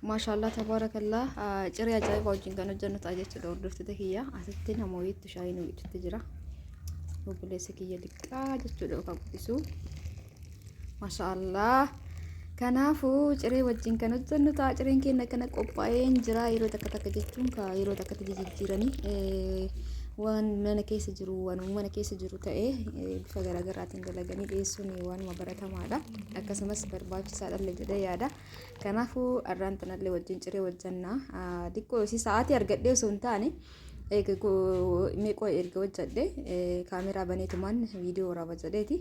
maashaallah tabarakallah ciree ajaa'iba wajjin kan hojjennu ta'a jechuudha hordoftoota kiyya asitti namoota shaayii nu itti jira obboleessa kiyya liqqaa jechuudha kan guddisu maashaallah kanaafuu ciree wajjin kan hojjennu ta'a cireen keenya kana qophaa'een jira yeroo takka jechuun ka yeroo takkatti jijjiiranii waan mana keessa jiru ta'ee bifa garaagaraatiin dalaganii dhiyeessuun waanuma baratamaadha akkasumas barbaachisaadha jedhee yaada kanaafuu arraan tanallee wajjin ciree hojjannaa diqqoo si sa'aatii argadhee osoo hin taane meeqoo erga hojjadhe kaameraa baneetumaan viidiyoo raaba jedheeti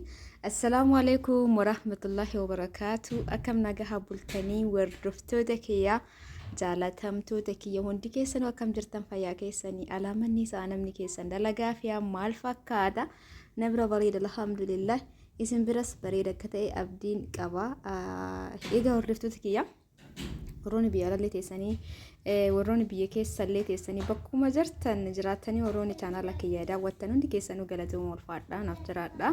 assalaamu alaikum warahmatullahi wabarakaatu akkam nagaa bultanii hordoftoota kiyyaa jaalatamtoota kiyya hundi keessan akkam jirtan fayyaa keessanii alaamanni isaa namni keessan dalagaa fi maal fakkaata nabira bareeda alhamdulillah isin biras bareeda akka ta'e abdiin qaba egaa hordoftoota kiyya warroonni biyya alaa teessanii warroonni biyya keessa illee teessanii bakkuma jirtan jiraatanii warroonni chaanaala kiyya daawwattan hundi keessanuu galatooma ulfaadha naaf jiraadha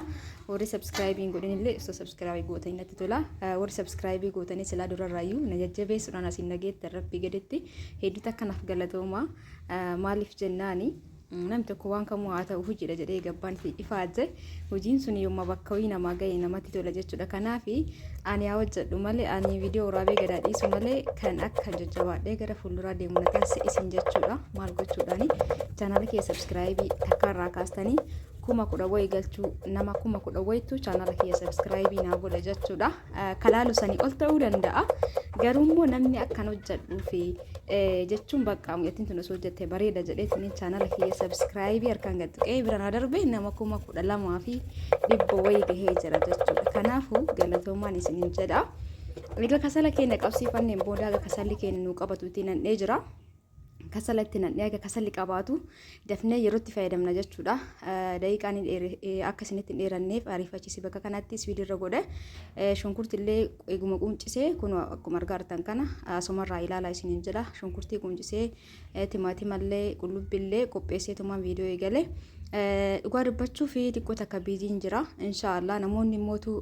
warri subscribing godhin illee osoo subscribe gootanii natti tola warri subscribe gootanii silaa durarraayyuu na jajjabeessuudhaan asiin nageetti rabbii gaditti hedduutu akkanaaf galatooma maaliif jennaani namni tokko waan kamuu haa ta'u hojiidha jedhee gabbaan ifaajje hojiin sun yooma bakka wayii namaa ga'e namatti tola jechuudha kanaaf ani haa hojjedhu malee ani viidiyoo waraabee gadaa dhiisu malee kan akka jajjabaadhee gara fuulduraa deemu na taasise isin jechuudha maal gochuudhaani chaanaala kee subscribe takkaarraa kaastanii kuma kudha wayi galchuu nama kuma kudha wayitu chaanaala kee subscribe naa godha jechuudha kalaalu sanii ol ta'uu danda'a garuu namni akkan hojjedhuu fi jechuun bakka mu'atiin tun osoo hojjette bareeda jedheetiin chaanaala kee subscribe harkaan gadqee birana darbe nama kuma kudha lamaa fi dhibba wayi gahee jira jechuudha kanaafuu galatoomaan isiniin jedha egaa kasala keenya qabsiifanneen booda kasalli keenya nu qabatuutiin nan jira kasalatti nan dhiyaga kasalli qabaatu dafnee yerootti fayyadamna jechuudha daqiiqaan akka isinitti dheeranneef ariifachiisi bakka kanatti iswiidirra godhe shunkurtillee eeguma quncisee kun akkuma argaa jirtan kana asumarraa ilaalaa isiniin jedha shunkurtii quncisee timaatimallee qullubbillee qopheesseetumaan viidiyoo eegale dhugaa dubbachuu fi xiqqoo takka biiziin jira inshaallah namoonni immootu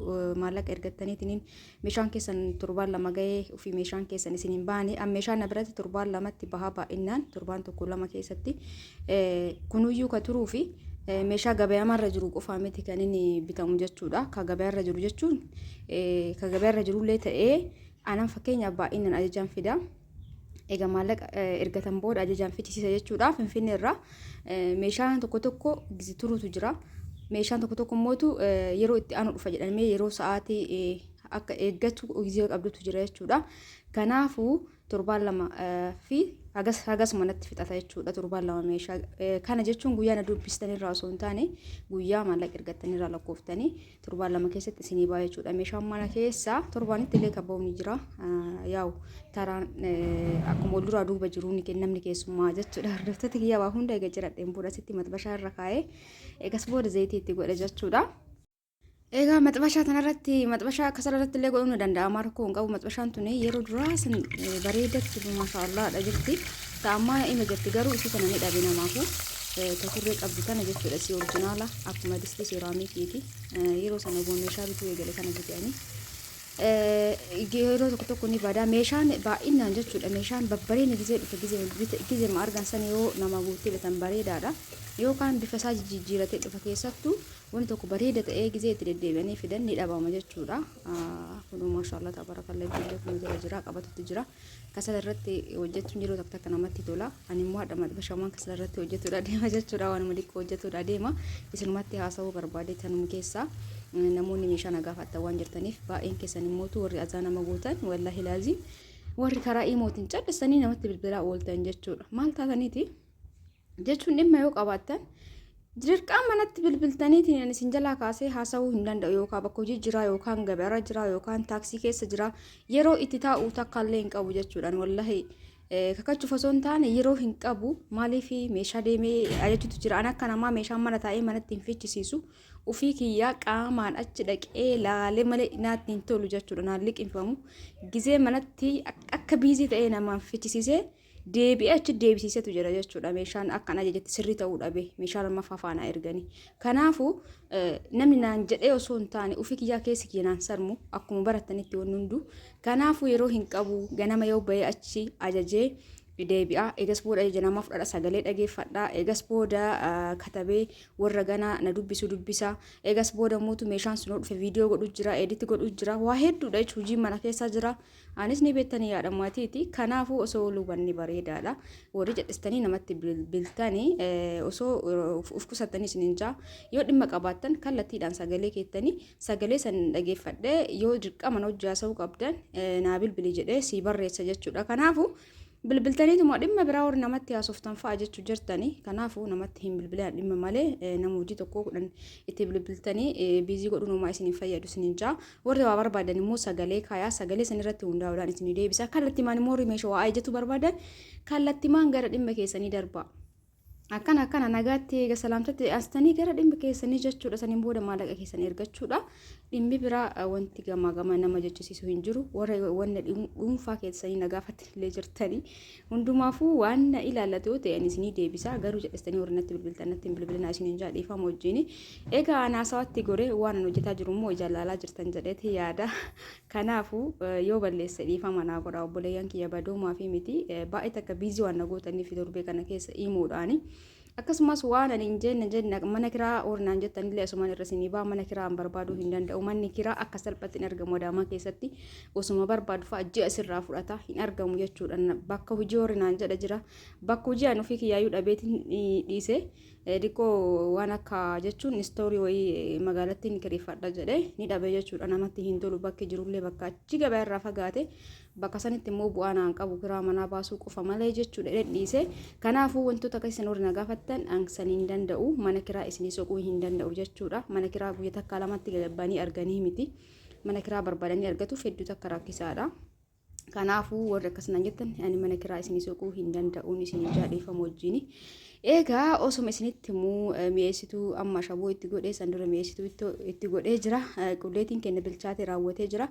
maallaqa ergattaniitiin meeshaan keessan torbaan lama ga'ee ofii meeshaan keessan isiniin baane meeshaan na biratti torbaan lamatti bahaa baay'inaan torbaan tokko lama keessatti kunuyyuu ka turuu fi meeshaa gabayaarra jiru qofaa miti kan inni bitamu jechuudha ka gabayaarra jiru jechuun ka gabayaarra jirullee ta'ee anan fakkeenyaaf baay'inaan ajajaan fida egaa maallaqa ergatan booda ajajaan fidisiisa jechuudha finfinnee irraa meeshaan tokko gizi turutu jira meeshaan tokko mootu yeroo itti aanu dhufa jedhamee yeroo sa'aatii akka eeggatu gizee qabdutu jira jechuudha kanaafuu torbaan lama fi hagas manatti fixata jechuudha torbaan lama meeshaa kana jechuun guyyaa na dubbistaniirraa osoo hin taane guyyaa maallaqa ergattaniirraa lakkooftanii torbaan lama keessatti isinii baa jechuudha meeshaan mana keessa torbaanitti illee kabaa'uun jira yaa'u taraan akkuma walduraa duuba jiru ni kennamni keessummaa jechuudha hordoftoota kiyyaa waa hunda eega jiradheen booda sitti maxbashaa irra kaa'ee eegas booda zayitii itti godha jechuudha. egaa maxbashaa tanarratti maxbashaa kasarratti illee godhuu ni danda'ama rakkoo hin qabu maxbashaan tuni yeroo duraa san bareedatti maashaallah dha jirti ta'ammaa ima jirti garuu isii kana ni dhabe namaafu tokkurree qabdu kana jechuudha si orjinaala akkuma distii seeraamikiiti yeroo sana goon meeshaa bituu eegale kana bitanii yeroo tokko ni badaa meeshaan baay'inaan jechuudha meeshaan babbareedni gizee dhufe gizee ma argan san yoo nama guutti bitan bareedaadha yookaan bifa isaa jijjiiratee dhufa keessattuu wanti tokko bareeda ta'ee gizee itti deddeebi'anii fidan ni dhabama jechuudha kunuu maashaallah tabarakallah biyyee kun jira qabatutti jira kasala irratti hojjechuun yeroo takka namatti tola ani immoo hadha maxbashaawwan kasala irratti hojjetuudha deema jechuudha waan malikko hojjetuudha deema isinumatti haasawuu barbaade tanuma keessaa namoonni meeshaa nagaafattan waan jirtaniif baay'een keessan immootu warri azaa nama gootan wallahi laazim warri karaa imootiin callisanii namatti bilbilaa ooltan jechuudha maal taataniiti jechuun dhimma yoo qabaattan dirqama manatti bilbiltaniitiin isin jalaa kaasee haasawuu hin danda'u yookaan bakka hojii jira yookaan gabaarra jira yookaan taaksii keessa jira yeroo itti taa'uu takka illee hin qabu jechuudhaan wallahi kakachuuf osoo hin taane yeroo hin qabu maaliif meeshaa deemee ajajutu jira an akka namaa meeshaan mana taa'ee manatti hin fichisiisu ufii kiyyaa qaamaan achi dhaqee laalee malee naatti hin tolu jechuudha naan liqinfamu gizee manatti akka biizii ta'ee namaan fichisiisee deebi'ee achi deebisiisetu jira jechuudha. Meeshaan akkana jetti sirrii ta'uu dhabe meeshaa lammaffaa faana erganii. Kanaafuu namni naan jedhee osoo hin taane ofii kiyyaa keessi keenaan sarmu akkuma barattanitti waan hundu. Kanaafuu yeroo hin qabu ganama yoo bahee achi ajajee deebi'a. Eegas booda janama fudhadha sagalee dhageeffadha. Eegas booda katabee warra ganaa na dubbisa. Eegas booda mootu meeshaan sun dhufe viidiyoo godhu jira, edit godhu jira. Waa hedduudha jechuun hojii mana keessa jira. Anis ni beektanii yaada maatiiti. Kanaafuu osoo lubanni bareedaadha. Warri jedhistanii namatti biltanii osoo of qusattanii isiniin jaa yoo dhimma qabaattan kallattiidhaan sagalee keettanii sagalee san dhageeffadhee yoo dirqama hojjaasa'uu qabdan naa bilbili jedhee si barreessa jechuudha. Kanaafuu bilbiltanii tuma dhimma biraa warri namatti haasoftan fa'a jechuu jirtanii. Kanaafuu namatti hin bilbilan dhimma malee nama hojii tokko kudhan itti bilbiltanii biizii godhuun homaa isin hin fayyadu isiniin jaa. Warri waa barbaadan immoo sagalee kaayaa sagalee san irratti hundaa'uudhaan isin deebisa. Kallattimaan immoo meeshaa waa ajajatu barbaadan kallattimaan gara dhimma keessanii darba. Akkana nagaatti eega salaamtatti astanii gara dhimma keessanii jechuudha. Saniin booda maallaqa keessanii ergachuudha. Dhimmi biraa wanti gama nama jechisiisu hin jiru. Warra wanna dhuunfaa keessanii nagaafattillee jirtanii hundumaafuu waan ilaallatu yoo ta'e isinii deebisa. Garuu jedhestanii warri natti bilbiltanitti hin bilbilinaa isiniin jaa dhiifama wajjin. Egaa anaasawaatti gore waan hojjetaa jiru immoo jaallalaa jirtan jedheeti yaada. Kanaafuu yoo balleesse dhiifama naa godha obboleeyyan kiyya badoomaa fi miti baay'ee takka biizii waan nagootaniif torbee kana keessa himuudhaani. Akkasumas waan ani hin jenne mana kiraa ornaan jettanillee asumaan irra sinii baa mana kiraa barbaaduu hin danda'u. Manni kiraa akka salphatti hin argamu adaamaa keessatti osuma barbaadu fa'a ji'a sirraa fudhata hin argamu jechuudha. Bakka hojii ornaan jedha jira. Bakka hojii ani ofii kiyyaayyuu dhabeetiin dhiise diqoo waan akka jechuun istoorii wayii magaalatti ni kireeffadha jedhee ni dhabe jechuudha. Namatti hin tolu bakki jirullee bakka achi gabaa irraa fagaate bakka sanitti immoo bu'aan aan qabu kiraa manaa baasuu qofa malee jechuudha dhiise. Kanaafuu wantoota akka isin warri nagaafattan ansanii hin danda'u. Mana kiraa isinii soquu hin danda'u jechuudha. Mana kiraa guyyaa takka lamatti gabbanii arganii miti. Mana kiraa barbaadanii argatu hedduu takka rakkisaadha. Kanaafuu warri akkasuma jettan ani mana kiraa isinii soquu hin danda'uun isinii jaadhiifama wajjini. Egaa osuma isinitti immoo mi'eessituu amma shaboo itti godhee sandura mi'eessituu itti godhee jira. Qulleetiin kenna bilchaatee raawwatee jira.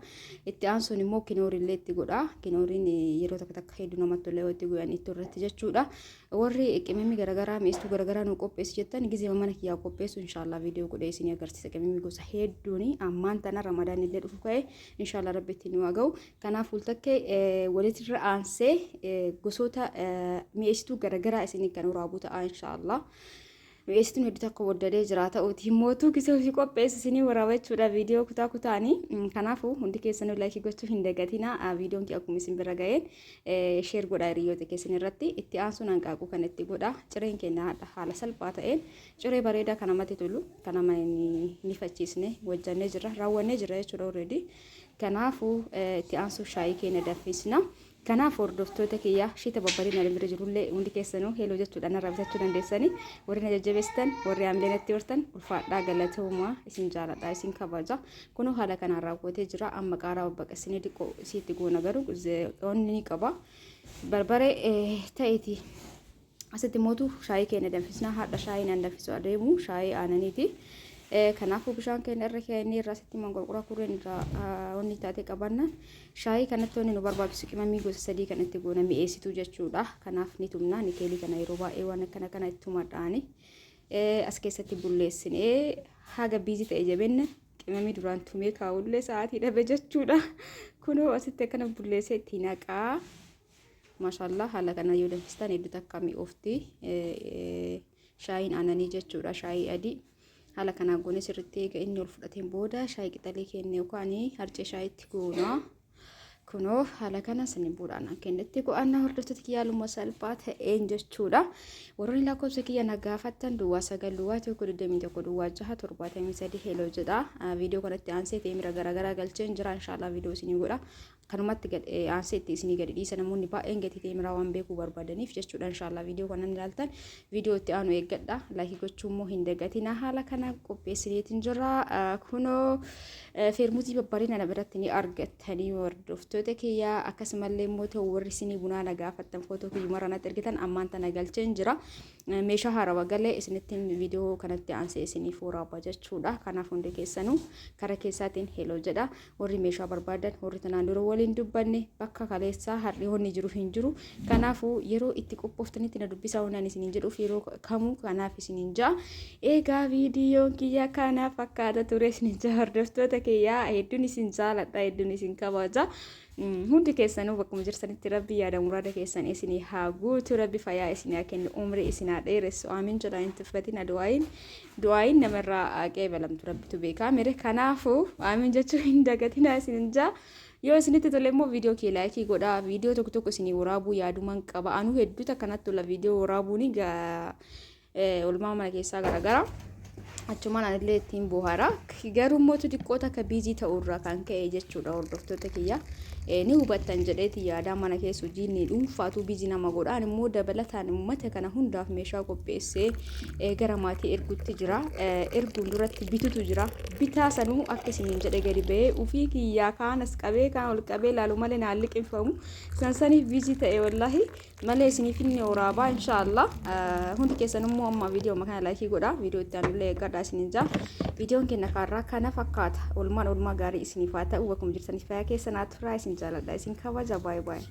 Itti aansuun immoo kinoorillee itti godha. Kinooriin yeroo takka hedduu namatti tolee itti goyan itti irratti jechuudha. Warri qimamii garagaraa mi'eessituu garagaraa nu qopheessi jettan gizee mana kiyyaa qopheessu inshallah viidiyoo godhee isinii agarsiisa. Qimamii gosa hedduuni ammaan tana ramadaan illee dhufu ka'e inshallah rabbitti nu ga'u. Kanaaf fultakkee walitti aansee gosoota mi'eessituu garagaraa isinii kan waraabuu ta'a inshallah. Mi'eessituun hedduu takka waddadee jiraata ta'uuti mootuu gisee ofii qopheessu isinii waraabachuudha viidiyoo kutaanii. Kanaafuu hundi keessanuu laayikii gochuu hin dagatinaa. Viidiyoon kee akkuma isin bira ga'een sheer godhaa hiriyoota keessan irratti. Itti aansuun hanqaaquu kan itti godha. Cireen keenya haala salphaa ta'een ciree bareedaa kan namatti tolu kan nama ni fachiisne wajjannee jira raawwannee jira jechuudha already. Kanaafuu itti aansuun shaayii keenya danfisna. Kanaaf hordoftoota kiyyaa shita babbareedina bira jirullee hundi keessanuu heeloo jechuudhaan irraa bitachuu dandeessanii warri na jajjabeessitan warri haamleenatti hortan ulfaadhaa galatoomaa isin jaaladha isin kabaja. Kunoo haala kanaan raawwatee jira. Amma qaaraa babbaqassinee diqoo isiitti goona garuu onni ni qaba. Barbaree ta'eeti asitti mootu shaayii keenya danfisnaa. Haadha shaayii naan danfisu adeemu shaayii aananiiti. Kanaafuu bishaan keenya irra keenyee irraa sitti mangorqoraa kureen irraa wanni taatee qabanna. Shaayii kanatti wanni nu barbaachisu qimamii gosa sadii kan itti goona mi'eessituu jechuudha. Kanaaf ni tumna nikeelii kana yeroo baay'ee waan akkana itti tumadhaani. As keessatti bulleessinee haga biizii ta'e jabeenya qimamii duraan tumee kaa'ullee sa'aatii dhabe jechuudha. Kunoo asitti akkana bulleessee itti naqaa. Maashaallah haala kana yoo danfistan hedduu takka mi'oofti. Shaayiin aananii jechuudha shaayii adii. Haala kanaan goone sirriitti eega inni ol fudhateen booda shaayii qixalee kennee yookaan harcee shaayiitti goona. Kunoo haala kana sanii boodaan kennetti go'annaa hordoftoota kiyyaaluma salphaa ta'een jechuudha. Warroonni lakkoofsa kiyya nagaafattan duwwaa 9 duwwaa 121 duwwaa 6 73 heeloo jedha. Viidiyoo kanatti aansee teemira garaagaraa galcheen jira inshallah viidiyoo isinii godha. Kanumatti aansee itti isinii gadi dhiisa namoonni baay'een gadi teemiraa waan beekuu barbaadaniif jechuudha inshallah viidiyoo kanan ilaaltan viidiyoo itti aanu eeggadha. Laayikii gochuu immoo hin dagatina. Haala kana qopheessineetiin jira. Kunoo feermuutii babbareedina na biratti ni argattanii hordoftoota kiyyaa akkasumallee immoo ta'u warri isinii bunaa nagaafattan footoo kiyyu maranatti ergitan ammaan tana galcheen jira. Meeshaa haarawaa galee isinittiin viidiyoo kanatti aansee isiniif waraaba jechuudha. Kanaaf hundi keessanuu karaa keessaatiin heeloo jedha. Warri meeshaa barbaadan warri tanaan dura waliin dubbanne bakka kaleessaa har'i honni jiru hin jiru. Kanaafuu yeroo itti qophooftanitti na dubbisaa onaan isiniin jedhuuf yeroo kamuu kanaaf isiniin ja'a. Egaa viidiyoon kiyya kana fakkaata ture isiniin ja'a hordoftoota kiyyaa hedduun isin jaaladha hedduun isin kabaja. Hundi keessanuu bakkuma jirtanitti rabbi yaada muraada keessan isinii haa guutu rabbi fayyaa isinii haa kennu umrii isinii haa dheeressu amiin jedhaa hin tuffatin du'aayin namarraa qeebalamtu rabbitu beekaa mere kanaafuu amiin jechuu hin dagatinaa isinin jaa yoo isinitti tole immoo viidiyoo kee laayikii godhaa viidiyoo tokko tokko isinii waraabuu yaaduman qaba anuu hedduu takkanatti tola viidiyoo waraabuuni olmaa mana keessaa garagara achumaan anillee ittiin bohaara garuu mootu xiqqoota akka biizii ta'urraa kan ka'e jechuudha hordoftoota kiyya ni hubattan jedheeti yaada mana keessa hojiin dhuunfaatu biizii nama godhaan immoo dabalataan uummata kana hundaaf meeshaa qopheessee gara maatii ergutti jira erguun duratti bitutu jira bitaa sanuu akka isiniin jedhe gadi ba'ee ufii kiyyaa kaanas qabee kaan ol qabee laalu malee naan liqinfamu sansaniif biizii ta'e wallahi malee isiniif inni waraabaa inshaallah hundi keessan immoo amma viidiyoo makana laayikii godhaa viidiyoo itti aanullee eeggadhaa isiniin jaa viidiyoon keenya kaarraa kana fakkaata olmaan gaarii isiniif haa ta'u bakkuma jirtaniif fayyaa keessan haa turaa isin jaaladha isin kabaja baay'ee.